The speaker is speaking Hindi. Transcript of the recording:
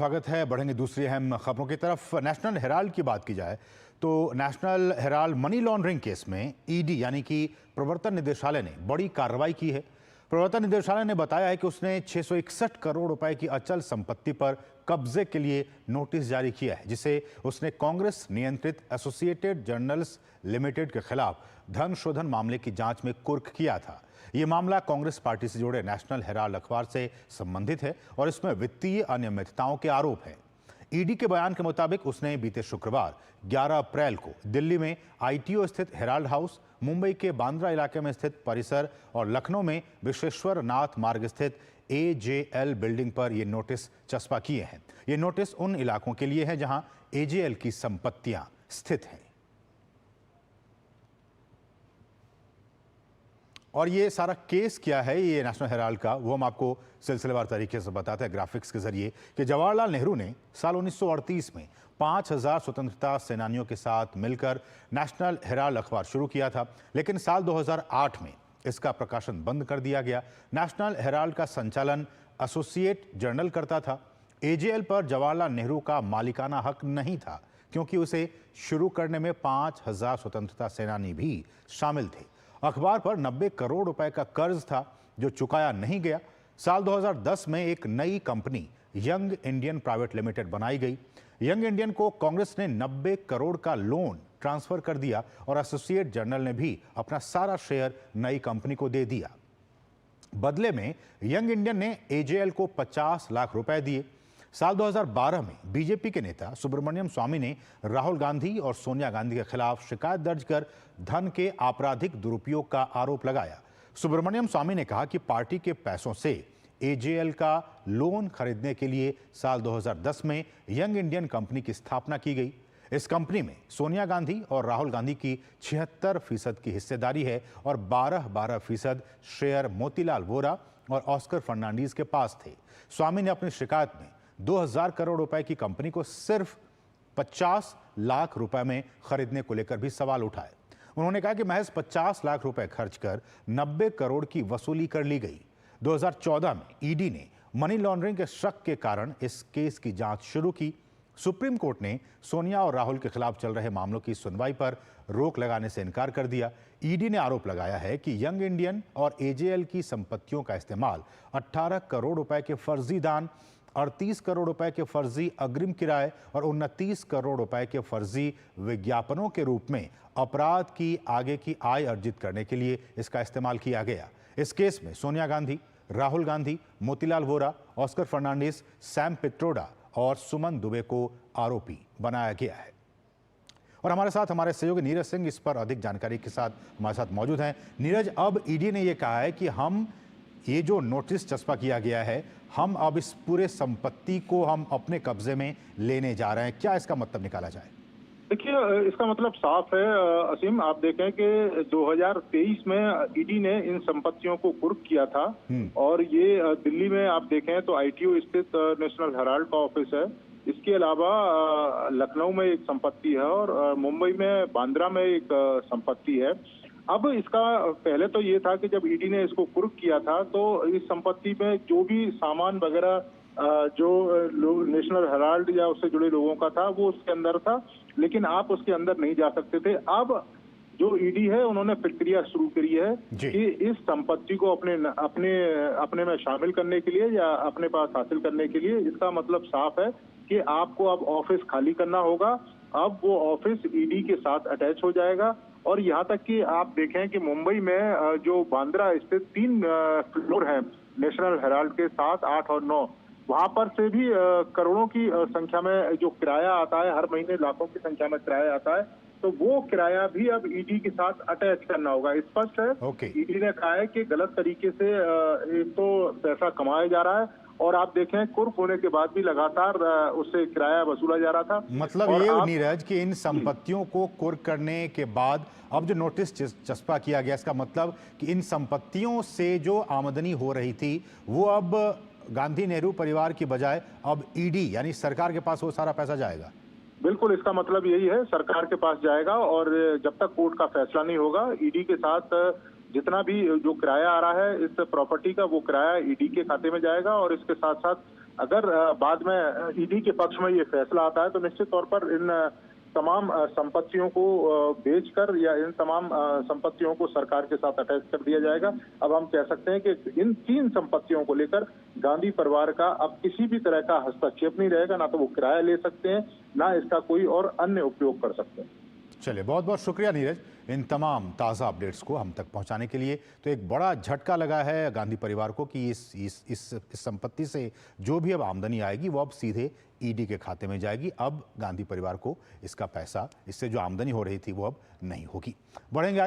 स्वागत है। बढ़ेंगे दूसरी अहम खबरों की तरफ। नेशनल हेराल्ड की बात की जाए तो national Herald money laundering case में ईडी यानी कि प्रवर्तन निदेशालय ने बड़ी कार्रवाई की है। प्रवर्तन निदेशालय ने बताया है कि उसने 661 करोड़ रुपए की अचल संपत्ति पर कब्जे के लिए नोटिस जारी किया है, जिसे उसने कांग्रेस नियंत्रित एसोसिएटेड जर्नल्स लिमिटेड के खिलाफ धन शोधन मामले की जांच में कुर्क किया था। ये मामला कांग्रेस पार्टी से जुड़े नेशनल हेराल्ड अखबार से संबंधित है और इसमें वित्तीय अनियमितताओं के आरोप हैं। ईडी के बयान के मुताबिक उसने बीते शुक्रवार 11 अप्रैल को दिल्ली में आईटीओ स्थित हेराल्ड हाउस, मुंबई के बांद्रा इलाके में स्थित परिसर और लखनऊ में विश्वेश्वर नाथ मार्ग स्थित एजेएल बिल्डिंग पर ये नोटिस चस्पा किए हैं। ये नोटिस उन इलाकों के लिए है जहां एजेएल की संपत्तियां स्थित हैं। और ये सारा केस क्या है, ये नेशनल हेराल्ड का, वो हम आपको सिलसिलेवार तरीके से बताते हैं ग्राफिक्स के जरिए कि जवाहरलाल नेहरू ने साल 1938 में 5000 स्वतंत्रता सेनानियों के साथ मिलकर नेशनल हेराल्ड अखबार शुरू किया था, लेकिन साल 2008 में इसका प्रकाशन बंद कर दिया गया। नेशनल हेराल्ड का संचालन एसोसिएट जर्नल करता था। एजेएल पर जवाहरलाल नेहरू का मालिकाना हक नहीं था, क्योंकि उसे शुरू करने में 5000 स्वतंत्रता सेनानी भी शामिल थे। अखबार पर 90 करोड़ रुपए का कर्ज था जो चुकाया नहीं गया। साल 2010 में एक नई company young Indian private limited बनाई गई। यंग इंडियन को कांग्रेस ने 90 करोड़ का लोन ट्रांसफर कर दिया और एसोसिएट जर्नल ने भी अपना सारा शेयर नई कंपनी को दे दिया। बदले में यंग इंडियन ने एजेएल को 50 लाख रुपए दिए। साल 2012 में बीजेपी के नेता सुब्रमण्यम स्वामी ने राहुल गांधी और सोनिया गांधी के खिलाफ शिकायत दर्ज कर धन के आपराधिक दुरुपयोग का आरोप लगाया। सुब्रमण्यम स्वामी ने कहा कि पार्टी के पैसों से एजेएल का लोन खरीदने के लिए साल 2010 में यंग इंडियन कंपनी की स्थापना की गई। इस कंपनी में सोनिया गांधी और राहुल गांधी की 76% की हिस्सेदारी है और 12% शेयर मोतीलाल वोरा और ऑस्कर फर्नांडीज के पास थे। स्वामी ने अपनी शिकायत में 2000 करोड़ रुपए की कंपनी को सिर्फ 50 लाख रुपए में खरीदने को लेकर भी सवाल उठाए। उन्होंने कहा कि महज 50 लाख रुपए खर्च कर 90 करोड़ की वसूली कर ली गई। 2014 में ईडी ने मनी लॉन्ड्रिंग के शक के कारण इस केस की जांच शुरू की। सुप्रीम कोर्ट ने सोनिया और राहुल के खिलाफ चल रहे मामलों की सुनवाई पर रोक लगाने से इनकार कर दिया। ईडी ने आरोप लगाया है कि यंग इंडियन और एजेएल की संपत्तियों का इस्तेमाल 18 करोड़ रुपए के फर्जी दान, 38 करोड़ रुपए के फर्जी अग्रिम किराए और 29 करोड़ रुपए के फर्जी विज्ञापनों के रूप में अपराध की आगे की आय अर्जित करने के लिए इसका इस्तेमाल किया गया। इस केस में सोनिया गांधी, राहुल गांधी, मोतीलाल वोरा, ऑस्कर फर्नांडिस, सैम पित्रोडा और सुमन दुबे को आरोपी बनाया गया है। और हमारे साथ हमारे सहयोगी नीरज सिंह इस पर अधिक जानकारी के साथ हमारे साथ मौजूद हैं। नीरज, अब ईडी ने यह कहा है कि हम ये जो नोटिस चस्पा किया गया है, हम अब इस पूरे संपत्ति को हम अपने कब्जे में लेने जा रहे हैं, क्या इसका मतलब निकाला जाए? देखिए, इसका मतलब साफ है असीम। आप देखें कि 2023 में ईडी ने इन संपत्तियों को कुर्क किया था और ये दिल्ली में आप देखें तो आईटीओ स्थित नेशनल हेराल्ड का ऑफिस है। इसके अलावा लखनऊ में एक संपत्ति है और मुंबई में बांद्रा में एक संपत्ति है। अब इसका पहले तो ये था कि जब ईडी ने इसको कुर्क किया था तो इस संपत्ति में जो भी सामान वगैरह जो नेशनल हेराल्ड या उससे जुड़े लोगों का था वो उसके अंदर था, लेकिन आप उसके अंदर नहीं जा सकते थे। अब जो ईडी है उन्होंने प्रक्रिया शुरू करी है कि इस संपत्ति को अपने में शामिल करने के लिए या अपने पास हासिल करने के लिए। इसका मतलब साफ है कि आपको अब ऑफिस खाली करना होगा। अब वो ऑफिस ईडी के साथ अटैच हो जाएगा और यहाँ तक कि आप देखें कि मुंबई में जो बांद्रा स्थित 3 फ्लोर हैं नेशनल हेराल्ड के 7, 8 और 9, वहां पर से भी करोड़ों की संख्या में जो किराया आता है, हर महीने लाखों की संख्या में किराया आता है, तो वो किराया भी अब ईडी के साथ अटैच करना होगा। स्पष्ट है ईडी ने कहा है कि गलत तरीके से तो पैसा कमाया जा रहा है और आप देखें कुर्क होने के बाद भी लगातार उससे किराया वसूला जा रहा था। मतलब ये नीरज कि इन संपत्तियों को कुर्क करने के बाद अब जो नोटिस चस्पा किया गया, इसका मतलब कि इन संपत्तियों से जो आमदनी हो रही थी वो अब गांधी नेहरू परिवार की बजाय अब ईडी यानी सरकार के पास वो सारा पैसा जाएगा। बिल्कुल, इसका मतलब यही है, सरकार के पास जाएगा और जब तक कोर्ट का फैसला नहीं होगा ईडी के साथ जितना भी जो किराया आ रहा है इस प्रॉपर्टी का, वो किराया ईडी के खाते में जाएगा और इसके साथ साथ अगर बाद में ईडी के पक्ष में ये फैसला आता है तो निश्चित तौर पर इन तमाम संपत्तियों को बेचकर या इन तमाम संपत्तियों को सरकार के साथ अटैच कर दिया जाएगा। अब हम कह सकते हैं कि इन 3 संपत्तियों को लेकर गांधी परिवार का अब किसी भी तरह का हस्तक्षेप नहीं रहेगा, ना तो वो किराया ले सकते हैं, ना इसका कोई और अन्य उपयोग कर सकते हैं। चलिए, बहुत बहुत शुक्रिया नीरज इन तमाम ताज़ा अपडेट्स को हम तक पहुंचाने के लिए। तो एक बड़ा झटका लगा है गांधी परिवार को कि इस संपत्ति से जो भी अब आमदनी आएगी वो अब सीधे ईडी के खाते में जाएगी। अब गांधी परिवार को इसका पैसा, इससे जो आमदनी हो रही थी वो अब नहीं होगी। बढ़ेंगे आगे।